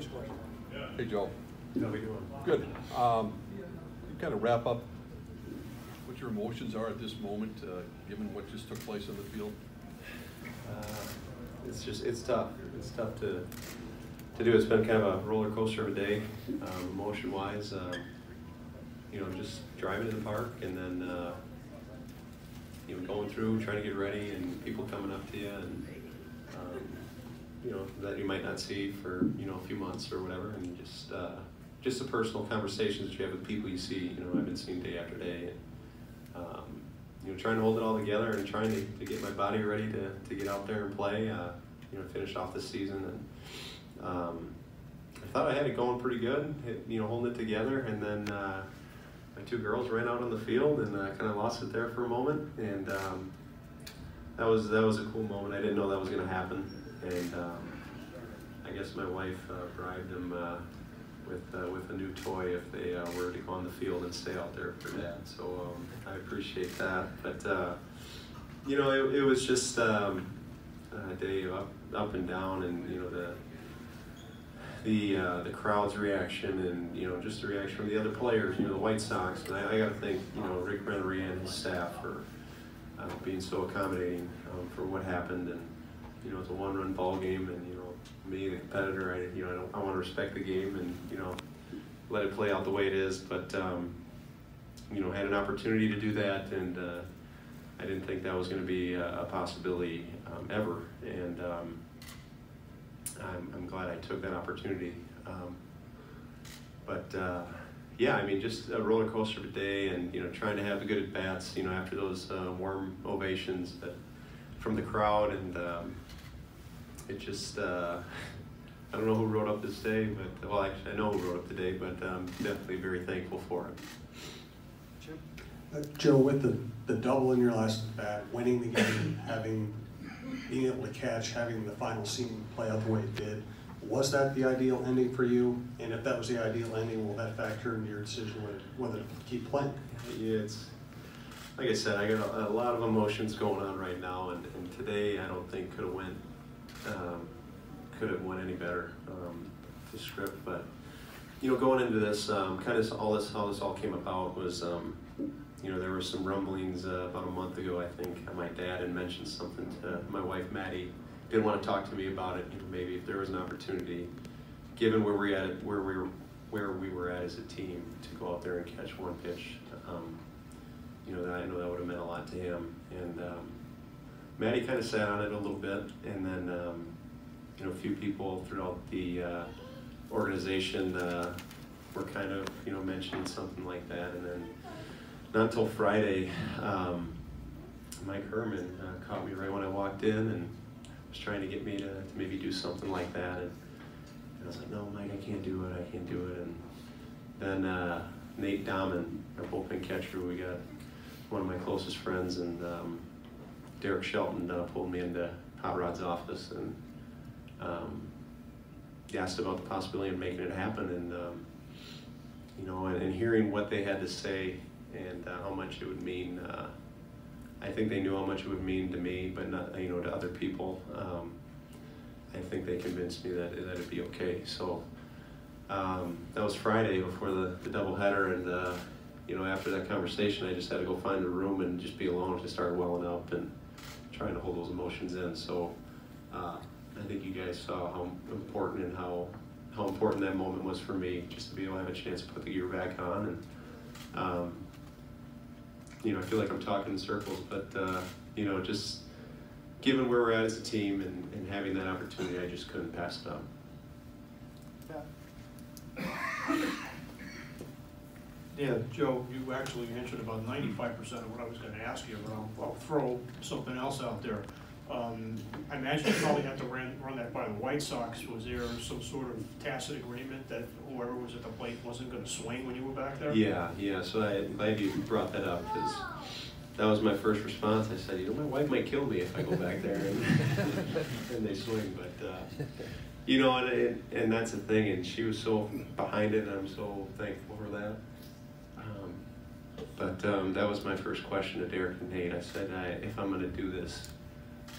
first question. Hey, Joe. How we doing? Good. You kind of wrap up what your emotions are at this moment, given what just took place on the field. It's tough. It's tough to do. It's been kind of a roller coaster of a day, emotion-wise. Just driving to the park and then going through, trying to get ready, and people coming up to you, and that you might not see for a few months or whatever, and just the personal conversations that you have with people you see. I've been seeing day after day, and trying to hold it all together and trying to get my body ready to get out there and play. Finish off the season, and I thought I had it going pretty good, holding it together, and then my two girls ran out on the field and kind of lost it there for a moment, and that was a cool moment. I didn't know that was going to happen, and I guess my wife bribed them with a new toy if they were to go on the field and stay out there for Dad. So I appreciate that, but it was just a day of up and down, and the crowd's reaction, and just the reaction from the other players, the White Sox. And I got to thank Rick Rennery and his staff for being so accommodating for what happened. And it's a one-run ball game, and me, the competitor, I want to respect the game and let it play out the way it is. But had an opportunity to do that, and I didn't think that was going to be a possibility ever. And I'm glad I took that opportunity. Just a roller coaster of a day, and trying to have the good at bats. After those warm ovations from the crowd, and it just I don't know who wrote up this day, but actually I know who wrote up today, but I'm definitely very thankful for it. Joe, with the double in your last at bat, winning the game, being able to catch, having the final scene play out the way it did, was that the ideal ending for you? And if that was the ideal ending, will that factor into your decision whether to keep playing? Yeah, it's like I said, I got a lot of emotions going on right now, and today I don't think could have went any better, the script. But going into this, kind of how this all came about was there were some rumblings about a month ago. I think my dad had mentioned something to my wife Maddie. Didn't want to talk to me about it. Maybe if there was an opportunity, given where we were at as a team, to go out there and catch one pitch. That I know that would have meant a lot to him. And Maddie kind of sat on it a little bit, and then a few people throughout the organization were kind of mentioning something like that, and then. Not until Friday, Mike Herman caught me right when I walked in and was trying to get me to maybe do something like that. And I was like, no, Mike, I can't do it. And then Nate Dahman, our bullpen catcher, we got one of my closest friends, and Derek Shelton pulled me into Hot Rod's office and asked about the possibility of making it happen. And, and hearing what they had to say, and how much it would mean. I think they knew how much it would mean to me, but not to other people. I think they convinced me that it'd be okay. So that was Friday before the doubleheader, and after that conversation, I just had to go find a room and just be alone. I started welling up and trying to hold those emotions in. So I think you guys saw how important and how important that moment was for me, just to be able to have a chance to put the gear back on. And I feel like I'm talking in circles, but just given where we're at as a team and having that opportunity, I just couldn't pass it up. Yeah, Joe, you actually answered about 95% of what I was going to ask you, but I'll throw something else out there. I imagine you probably had to run that by the White Sox. Was there some sort of tacit agreement that whoever was at the plate wasn't going to swing when you were back there? Yeah. So I'm glad you brought that up, because that was my first response. I said, my wife might kill me if I go back there and they swing. But and that's the thing. And she was so behind it, and I'm so thankful for that. But that was my first question to Derek and Nate. I said, if I'm going to do this,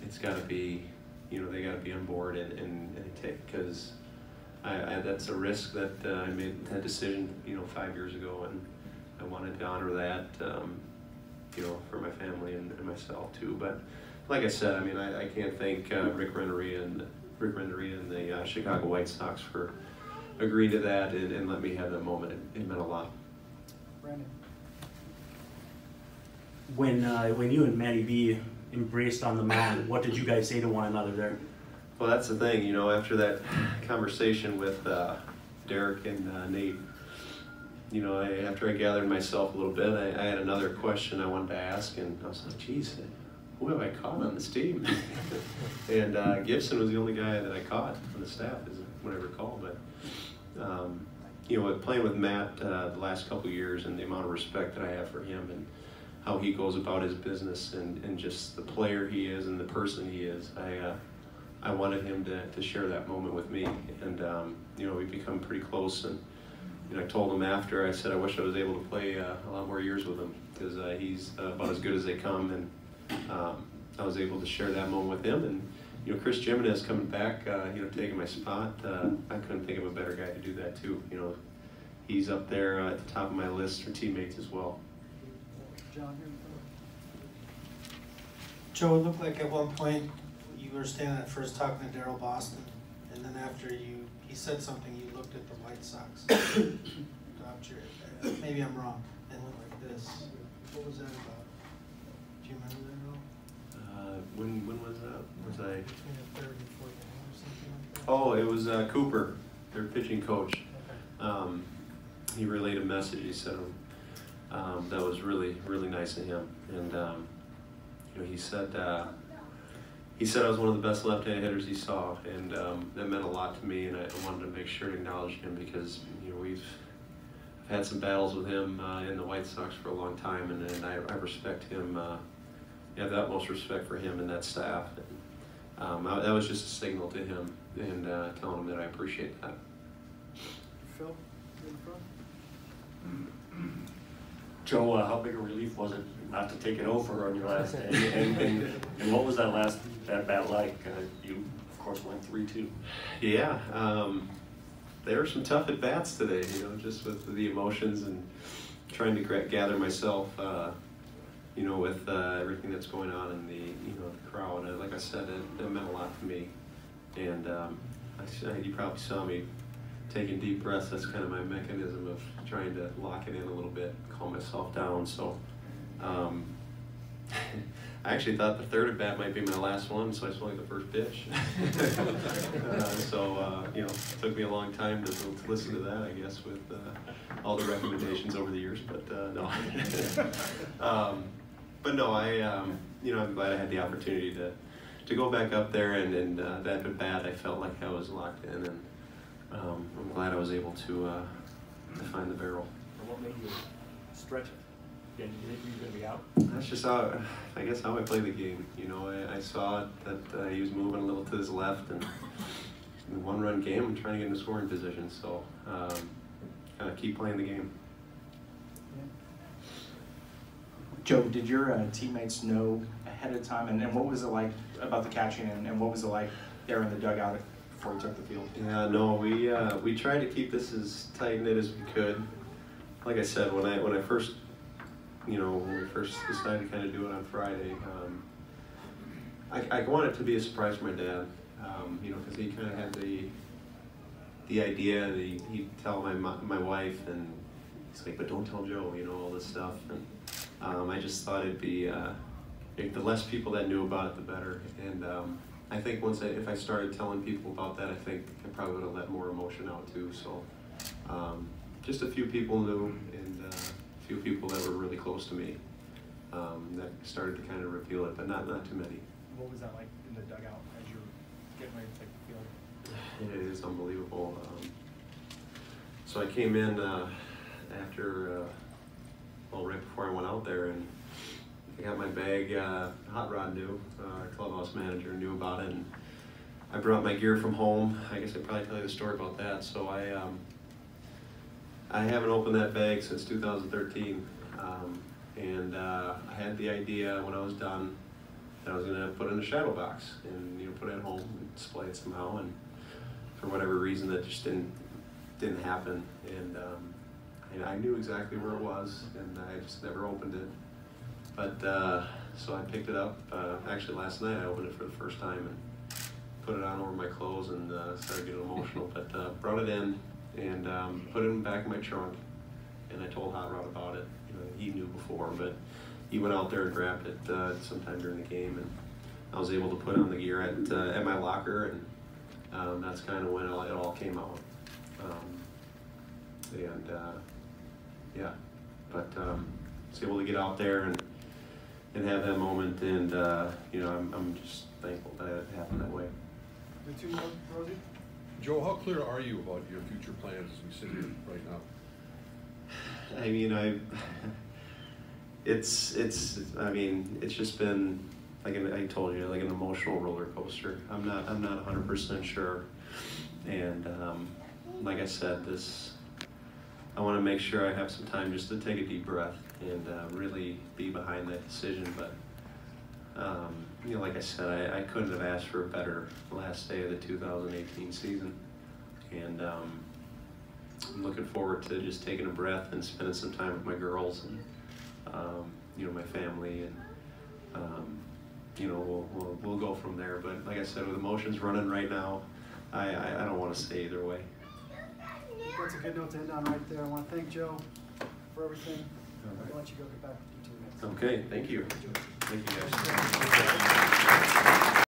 it's got to be, they got to be on board and take, because that's a risk that I made that decision, 5 years ago, and I wanted to honor that, for my family and myself too. But like I said, I mean, I can't thank Rick Rennery and the Chicago White Sox for agreeing to that and let me have that moment. It meant a lot. Brandon. When you and Matty B embraced on the mound, what did you guys say to one another there? Well, that's the thing, after that conversation with Derek and Nate, after I gathered myself a little bit, I had another question I wanted to ask, and I was like, geez, who have I caught on this team? And Gibson was the only guy that I caught on the staff, is what I recall. But, playing with Matt the last couple of years and the amount of respect that I have for him and how he goes about his business and just the player he is and the person he is, I wanted him to share that moment with me. And, we've become pretty close. And I told him after, I said I wish I was able to play a lot more years with him, because he's about as good as they come. And I was able to share that moment with him. And Chris Jimenez coming back, taking my spot, I couldn't think of a better guy to do that too. He's up there at the top of my list for teammates as well. John, here. Joe, it looked like at one point you were standing at first talking to Daryl Boston, and then after he said something, you looked at the White Sox. Maybe I'm wrong. And went like this. What was that about? Do you remember that at all? When was that? Was I? Between the third and fourth inning or something like that? Oh, it was Cooper, their pitching coach. Okay. He relayed a message. He said that was really, really nice of him. And he said I was one of the best left-handed hitters he saw, and that meant a lot to me. And I wanted to make sure to acknowledge him, because we've had some battles with him in the White Sox for a long time, and I respect him. I have the utmost respect for him and that staff. And, that was just a signal to him, and telling him that I appreciate that. Phil, in front. Joe, how big a relief was it not to take it over on your last day? And what was that bat like? You, of course, went 3-2. Yeah, there were some tough at bats today. Just with the emotions and trying to gather myself. With everything that's going on in the crowd. And like I said, it meant a lot to me. And you probably saw me taking deep breaths. That's kind of my mechanism of trying to lock it in a little bit, calm myself down. So I actually thought the third at bat might be my last one, so I swung at the first pitch. It took me a long time to listen to that, I guess, with all the recommendations over the years. But no. I'm glad I had the opportunity to go back up there, and that at bat, I felt like I was locked in, and I'm glad I was able to find the barrel. What made you stretch it? Did you think you were going to be out? That's just how I play the game. I saw that he was moving a little to his left, and in a one-run game, I'm trying to get in a scoring position. So, kind of keep playing the game. Joe, did your teammates know ahead of time, and what was it like about the catching, and what was it like there in the dugout before you took the field? Yeah, no, we tried to keep this as tight-knit as we could. Like I said, when I first, when we first decided to kind of do it on Friday, I wanted it to be a surprise for my dad, because he kind of had the idea that he'd tell my wife, and he's like, but don't tell Joe, all this stuff. And I just thought it'd be, the less people that knew about it, the better. And I think if I started telling people about that, I think I probably would have let more emotion out too. So just a few people knew, and a few people that were really close to me that started to kind of reveal it, but not too many. What was that like in the dugout as you were getting ready to take the field? It is unbelievable. So I came in after, right before I went out there, and I got my bag. Hot Rod knew, our clubhouse manager knew about it, and I brought my gear from home. I guess I'd probably tell you the story about that. So I haven't opened that bag since 2013, and I had the idea when I was done that I was going to put it in a shadow box and put it at home and display it somehow. And for whatever reason that just didn't happen. And I knew exactly where it was, and I just never opened it. But so I picked it up. Actually, last night I opened it for the first time and put it on over my clothes and started getting emotional. But brought it in and put it in the back of my trunk. And I told Hot Rod about it. You know, he knew before, but he went out there and grabbed it sometime during the game, and I was able to put it on the gear at my locker, and that's kind of when it all came out. Yeah, but was able to get out there and have that moment, and you know, I'm just thankful that it happened that way. The two more, Rosie? Joe, how clear are you about your future plans as we sit here right now? I mean, I mean, it's just been, like I told you, like an emotional roller coaster. I'm not 100% sure, and like I said, I want to make sure I have some time just to take a deep breath and really be behind that decision. But you know, like I said, I couldn't have asked for a better last day of the 2018 season, and I'm looking forward to just taking a breath and spending some time with my girls and you know, my family, and you know, we'll go from there. But like I said, with emotions running right now, I don't want to stay either way. That's a good note to end on right there. I want to thank Joe for everything. All right. I'll let you go get back to 2 minutes. Okay, thank you. Thank you guys.